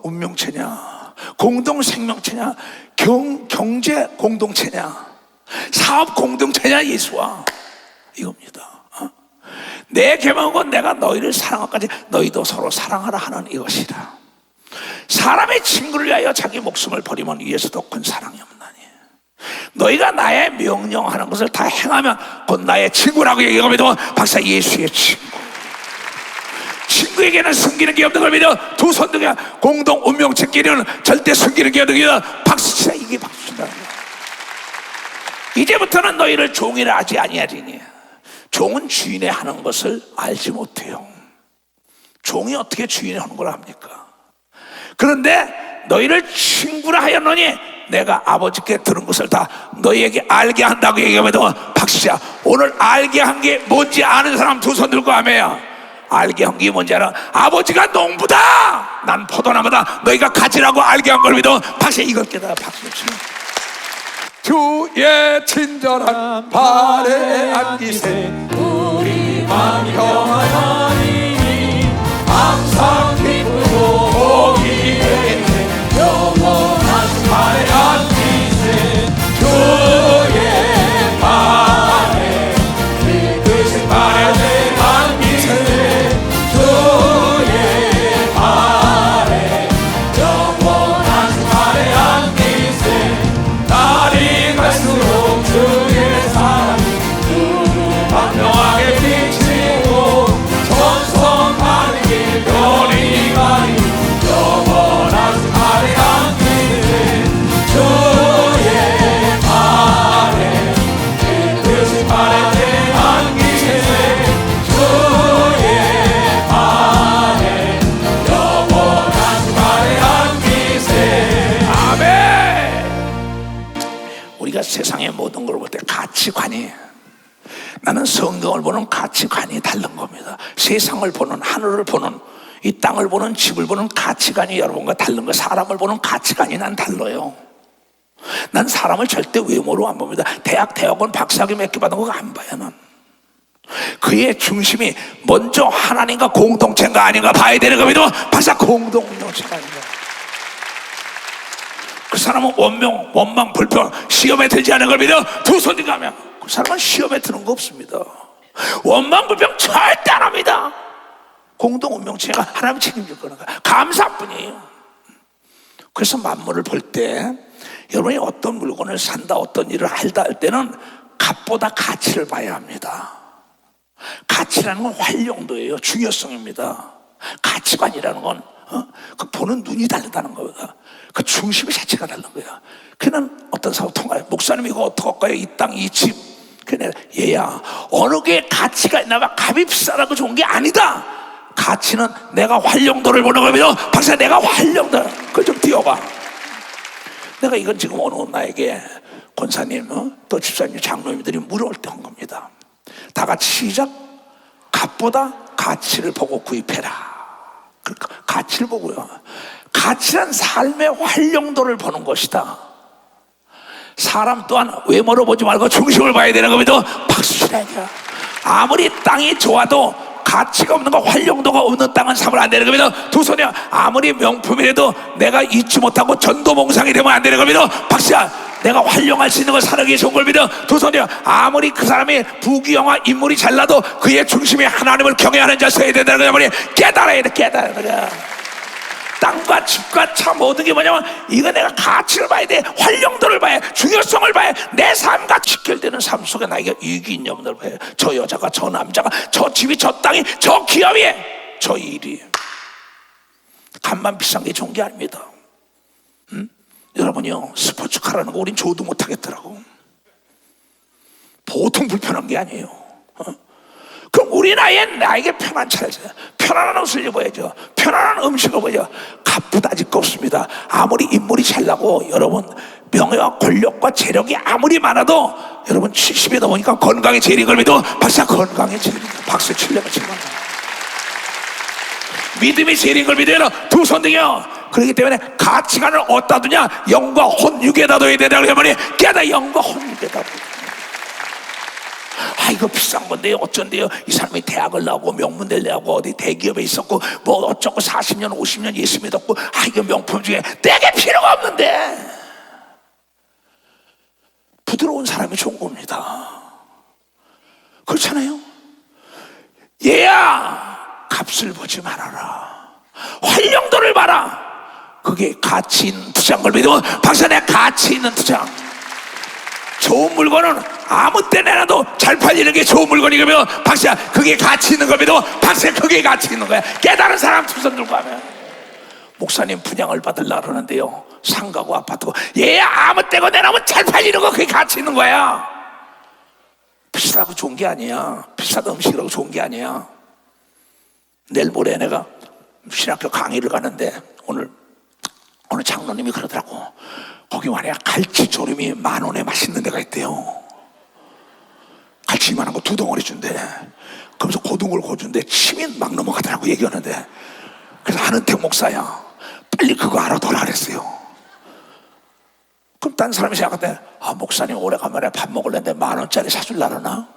운명체냐, 공동 생명체냐, 경제 공동체냐, 사업 공동체냐, 예수와 이겁니다. 내 계명은 내가 너희를 사랑하기까지 너희도 서로 사랑하라 하는 이것이라. 사람의 친구를 위하여 자기 목숨을 버리면 위에서도 큰 사랑이 없나니 너희가 나의 명령하는 것을 다 행하면 곧 나의 친구라고 얘기하면 박사 예수의 친구. 친구에게는 숨기는 게 없는 걸 믿어. 두 손 등에 공동 운명체끼리는 절대 숨기는 게 없는 걸 믿어. 박수치라. 이게 박수치다. 이제부터는 너희를 종이라 하지 아니하리니. 종은 주인의 하는 것을 알지 못해요. 종이 어떻게 주인이 하는 걸 압니까? 그런데 너희를 친구라 하였노니 내가 아버지께 들은 것을 다 너희에게 알게 한다고 얘기하면 박수야. 오늘 알게 한 게 뭔지 아는 사람 두 손 들고 하매요. 알게 한 게 뭔지 알아? 아버지가 농부다, 난 포도나무다, 너희가 가지라고 알게 한 걸 믿어. 박수야. 이걸 깨달아. 박수 치면 주의 친절한 발에 안기세 우리 마음이 평안하니 항상 기쁘고 복이 되네 영원한 발에 안기세 주의 발에 믿으신 발에 안기세 주의 발에 영원한 발에 안기세 날이 갈수록 주의 사랑이 두루 반명하게 비치고 전성하는 길 별이 가니 영원한 발에 안기세 주의 발에 믿으신 발에 안기세 주의 발에 영원한 발에 안기세. 아멘. 우리가 세상의 모든 걸 볼 때 가치관이, 나는 성경을 보는 가치관이 다른 겁니다. 세상을 보는, 하늘을 보는, 이 땅을 보는, 집을 보는 가치관이 여러분과 다른 거. 사람을 보는 가치관이 난 달라요. 난 사람을 절대 외모로 안 봅니다. 대학원 박사학위 몇 개 받은 거 안 봐요. 난 그의 중심이 먼저 하나님과 공동체인가 아닌가 봐야 되는 겁니다. 박사 공동체가 아닌가. 그 사람은 원망, 불평, 시험에 들지 않은 걸 믿어. 두 손이 가면 그 사람은 시험에 드는 거 없습니다. 원망, 불평 절대 안 합니다. 공동 운명체가 하나님 책임질 거는 거야. 감사뿐이에요. 그래서 만물을 볼 때 여러분이 어떤 물건을 산다, 어떤 일을 한다 할 때는 값보다 가치를 봐야 합니다. 가치라는 건 활용도예요. 중요성입니다. 가치관이라는 건 그 보는 눈이 다르다는 거다. 그 중심 자체가 다른 거야. 그는 어떤 사고 통화해. 목사님 이거 어떡할까요? 이 땅, 이 집. 그래, 얘야, 어느 게 가치가 있나 봐. 값이 비싸라고 좋은 게 아니다. 가치는 내가 활용도를 보는 겁니다. 박사, 내가 활용도. 그걸 좀 띄워봐. 내가 이건 지금 어느 나에게 권사님, 또 집사님, 장로님들이 물어올 때 한 겁니다. 다 같이 시작. 값보다 가치를 보고 구입해라. 그러니까 가치를 보고요. 가치란 삶의 활용도를 보는 것이다. 사람 또한 외모로 보지 말고 중심을 봐야 되는 겁니다. 박수 치라니까. 아무리 땅이 좋아도 가치가 없는 거, 활용도가 없는 땅은 사면 안 되는 겁니다. 두 손이 아무리 명품이라도 내가 잊지 못하고 전도몽상이 되면 안 되는 겁니다. 박수야. 내가 활용할 수 있는 걸 사는 게 좋은 걸 믿어. 두 손이 아무리 그 사람이 부귀영화 인물이 잘나도 그의 중심이 하나님을 경외하는 자세야 된다는 거야. 깨달아야 돼. 깨달아야 돼. 땅과 집과 차 모든 게 뭐냐면 이거 내가 가치를 봐야 돼. 활용도를 봐야 돼. 중요성을 봐야 돼. 내 삶과 직결되는 삶 속에 나에게 이익이 있냐 없는 걸 봐야 돼. 저 여자가, 저 남자가, 저 집이, 저 땅이, 저 기업이, 저 일이 값만 비싼 게 좋은 게 아닙니다. 여러분이요, 스포츠카라는 거 우린 줘도 못하겠더라고. 보통 불편한 게 아니에요. 그럼 우리 나에게 편한 차를 줘요. 편안한 옷을 입어야죠. 편안한 음식을 먹어야죠. 값보다 아직 없습니다. 아무리 인물이 잘나고 여러분 명예와 권력과 재력이 아무리 많아도 여러분 70이 넘으니까 건강이 제일인 걸 믿어. 박사, 건강이 제일이다. 박수 치려면 제일 믿음이 제일인 걸 믿어요. 두 손 등이요. 그렇기 때문에 가치관을 어디다 두냐? 영과 혼, 육에다 둬야 되다 그러면 깨다. 영과 혼, 육에다 둬야. 아, 이거 비싼 건데요, 어쩐데요? 이 사람이 대학을 나오고 명문대를 나오고 어디 대기업에 있었고 뭐 어쩌고 40년 50년 예수 믿었고, 아, 이거 명품 중에 내게 필요가 없는데. 부드러운 사람이 좋은 겁니다. 그렇잖아요? 얘야, 값을 보지 말아라. 활용도를 봐라. 그게 가치 있는 투자인 걸 믿으면 박사, 내 가치 있는 투자. 좋은 물건은 아무 때 내놔도 잘 팔리는 게 좋은 물건이면 박수야 그게 가치 있는 겁니다. 박수야 그게 가치 있는 거야. 깨달은 사람 두 손 들고 하면 목사님 분양을 받으려고 그러는데요 상가고 아파트고 얘 아무 때고 내놔면 잘 팔리는 거 그게 가치 있는 거야. 비싸고 좋은 게 아니야. 비싸도 음식이라고 좋은 게 아니야. 내일 모레 내가 신학교 강의를 가는데 오늘 장로님이 그러더라고. 거기 말이야 갈치조림이 10,000원에 맛있는 데가 있대요. 갈치 이만한 거 2덩어리 준대. 그러면서 고등어를 고준대. 침이 막 넘어가더라고 얘기하는데. 그래서 한은택 목사야 빨리 그거 알아둬라 그랬어요. 그럼 딴 사람이 생각할 때 목사님 오래간만에 밥 먹을랬는데 10,000원짜리 사줄라나?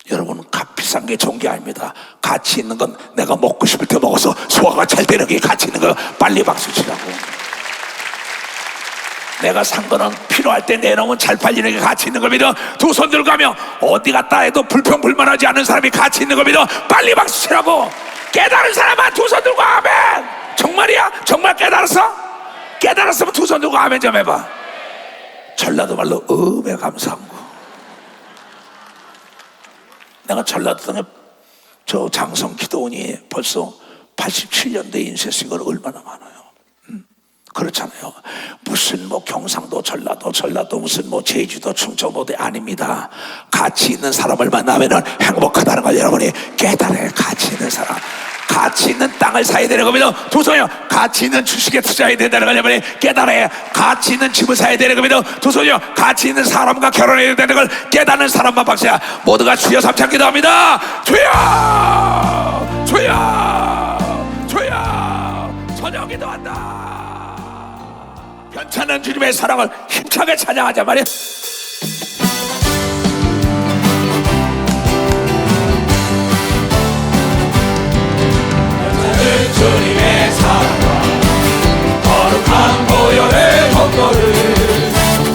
여러분 비싼 게 좋은 게 아닙니다. 가치 있는 건 내가 먹고 싶을 때 먹어서 소화가 잘 되는 게 가치 있는 거. 빨리 박수 치라고. 내가 산 거는 필요할 때 내놓으면 잘 팔리는 게 가치 있는 겁니다. 두 손 들고 가며 어디 갔다 해도 불평불만하지 않은 사람이 가치 있는 겁니다. 빨리 박수 치라고. 깨달은 사람은 두 손 들고 아멘. 정말이야? 정말 깨달았어? 깨달았으면 두 손 들고 아멘 좀 해봐. 전라도 말로 음에 감사한 거. 내가 전라도 땅에 저 장성 기도원이 벌써 87년대 인쇄 걸 얼마나 많아요. 그렇잖아요. 무슨 뭐 경상도 전라도 무슨 뭐 제주도 충청도도 아닙니다. 가치 있는 사람을 만나면 행복하다는 걸 여러분이 깨달아요. 가치 있는 사람. 가치 있는 땅을 사야 되는 겁니다. 두 손이요. 가치 있는 주식에 투자해야 된다는 걸 여러분이 깨달아요. 가치 있는 집을 사야 되는 겁니다. 두 손이요. 가치 있는 사람과 결혼해야 되는 걸 깨닫는 사람만 박수야. 모두가 주여 삼창 기도합니다. 주여 주여 주여 저녁 기도한다. 괜찮은 주님의 사랑을 힘차게 찬양하자 말이야. 주님의 사랑과 거룩한 보혈의 법도를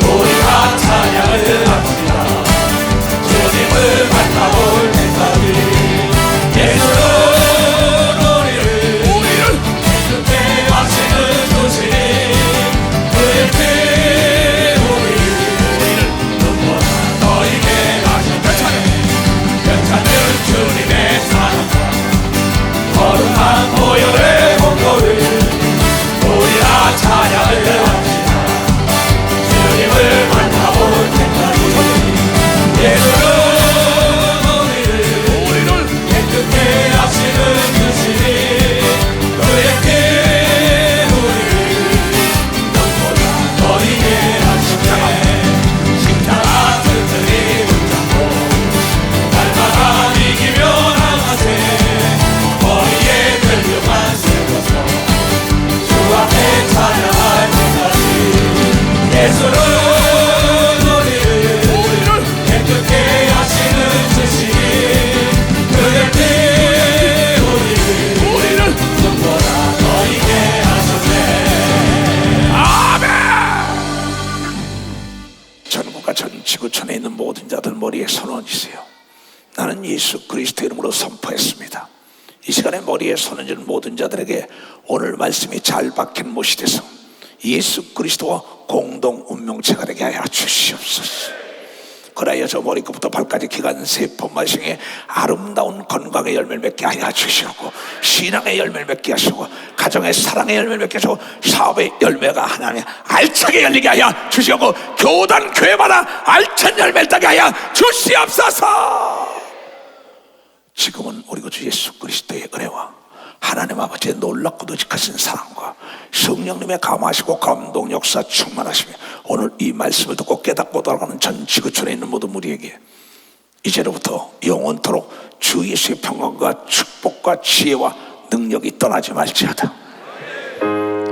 우리가 찬양을 합시다. 주님을 만나볼 때까지 예수는 우리를 기쁘게 하시는 주시니 그의 피 우리를 눈보라 너희게 하시네. 괜찮은 주님의 사랑과 거룩한 보혈의 공로를 우리가 찬양을 합시다. 주님을 만나볼 때까지 예수는 우리를 깨끗게 하시는 주시니 그의 피 우리를 눈보라 너희게 하시네. 십자가 튼튼히 붙잡고 날마다 이기며 나가세. 머리에 들려만 세워서 주 앞에 찬양할 때까지 예수는 우리를 깨끗게 하시는 주시니 그의 피 우리를 눈보라 너희게 하셨네. 아멘. 전국과 전 지구촌에 있는 모든 자들 머리에 손 얹으세요. 나는 예수 그리스도 이름으로 선포했습니다. 이 시간에 머리에 손 얹은 모든 자들에게 오늘 말씀이 잘 박힌 못이 돼서 예수 그리스도와 공동 운명체가 되게 하여 주시옵소서. 그래야 저 머리끝부터 발까지 기간 세포마싱의 아름다운 건강의 열매를 맺게 하여 주시고, 신앙의 열매를 맺게 하시고, 가정의 사랑의 열매를 맺게 하시고, 사업의 열매가 하나님 알차게 열리게 하여 주시고, 교단 교회마다 알찬 열매를 따게 하여 주시옵소서. 지금은 우리 주 예수 그리스도의 은혜와 하나님 아버지의 놀랍고도 직하신 사랑과 성령님의 감화하시고 감동 역사 충만하시며 오늘 이 말씀을 듣고 깨닫고 돌아가는 전 지구촌에 있는 모든 우리에게 이제로부터 영원토록 주 예수의 평강과 축복과 지혜와 능력이 떠나지 말지어다.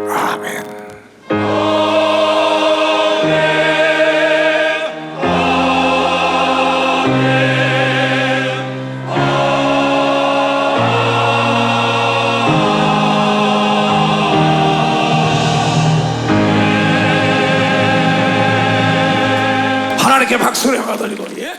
아멘. 하나님께 박수를 한번 돌리고, 예?